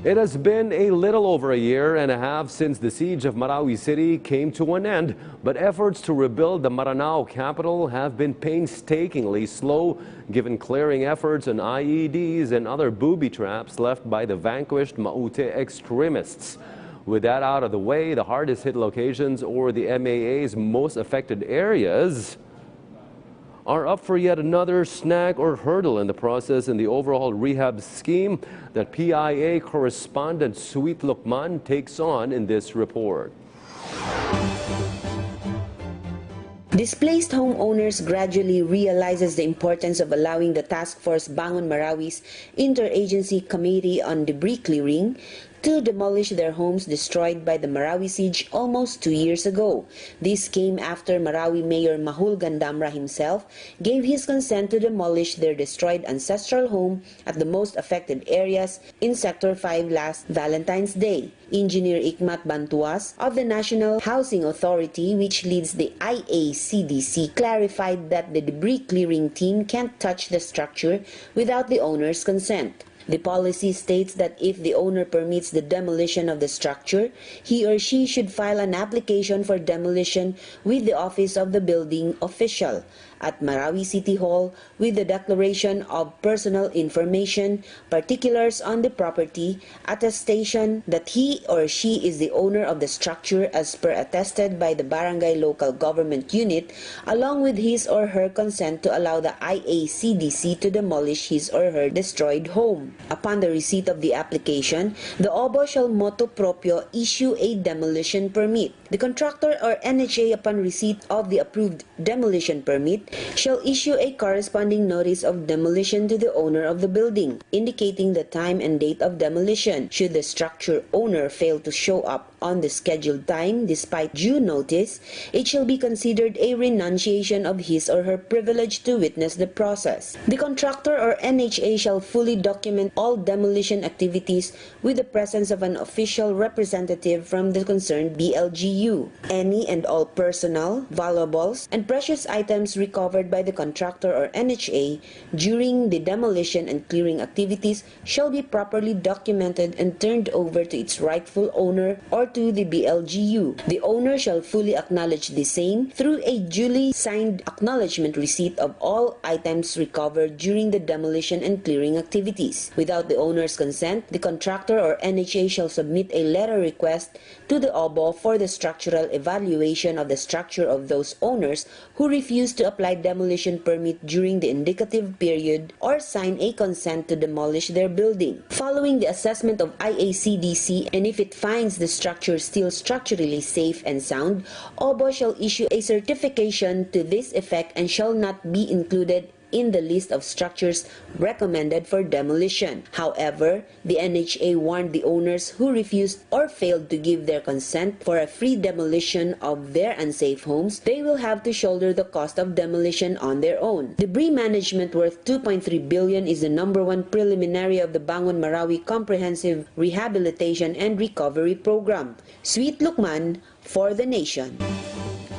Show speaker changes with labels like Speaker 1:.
Speaker 1: It has been a little over a year and a half since the siege of Marawi City came to an end, but efforts to rebuild the Maranao capital have been painstakingly slow, given clearing efforts on IEDs and other booby traps left by the vanquished Maute extremists. With that out of the way, the hardest hit locations, or the MAA's most affected areas, are up for yet another snag or hurdle in the process in the overall rehab scheme that PIA correspondent Sweet Lukman takes on in this report.
Speaker 2: Displaced homeowners gradually realizes the importance of allowing the Task Force Bangon Marawi's Interagency Committee on Debris Clearing to demolish their homes destroyed by the Marawi siege almost 2 years ago. This came after Marawi Mayor Mahul Gandamra himself gave his consent to demolish their destroyed ancestral home at the most affected areas in Sector 5 last Valentine's Day. Engineer Ikmat Bantuas of the National Housing Authority, which leads the IACDC, clarified that the debris clearing team can't touch the structure without the owner's consent. The policy states that if the owner permits the demolition of the structure, he or she should file an application for demolition with the office of the building official at Marawi City Hall with the declaration of personal information, particulars on the property, attestation that he or she is the owner of the structure as per attested by the barangay local government unit, along with his or her consent to allow the IACDC to demolish his or her destroyed home. Upon the receipt of the application, the OBO shall motu proprio issue a demolition permit. The contractor or NHA, upon receipt of the approved demolition permit, shall issue a corresponding notice of demolition to the owner of the building, indicating the time and date of demolition. Should the structure owner fail to show up on the scheduled time despite due notice, it shall be considered a renunciation of his or her privilege to witness the process. The contractor or NHA shall fully document all demolition activities with the presence of an official representative from the concerned BLGU. Any and all personal, valuables, and precious items recovered by the contractor or NHA during the demolition and clearing activities shall be properly documented and turned over to its rightful owner or to the BLGU. The owner shall fully acknowledge the same through a duly signed acknowledgement receipt of all items recovered during the demolition and clearing activities. Without the owner's consent, the contractor or NHA shall submit a letter request to the OBO for the structural evaluation of the structure of those owners who refuse to apply demolition permit during the indicative period or sign a consent to demolish their building. Following the assessment of IACDC, and if it finds the structure still structurally safe and sound, OBO shall issue a certification to this effect and shall not be included in the list of structures recommended for demolition. However, the NHA warned the owners who refused or failed to give their consent for a free demolition of their unsafe homes, they will have to shoulder the cost of demolition on their own. Debris management worth 2.3 billion is the #1 preliminary of the Bangon Marawi Comprehensive Rehabilitation and Recovery Program. Sweet Lukman for the Nation.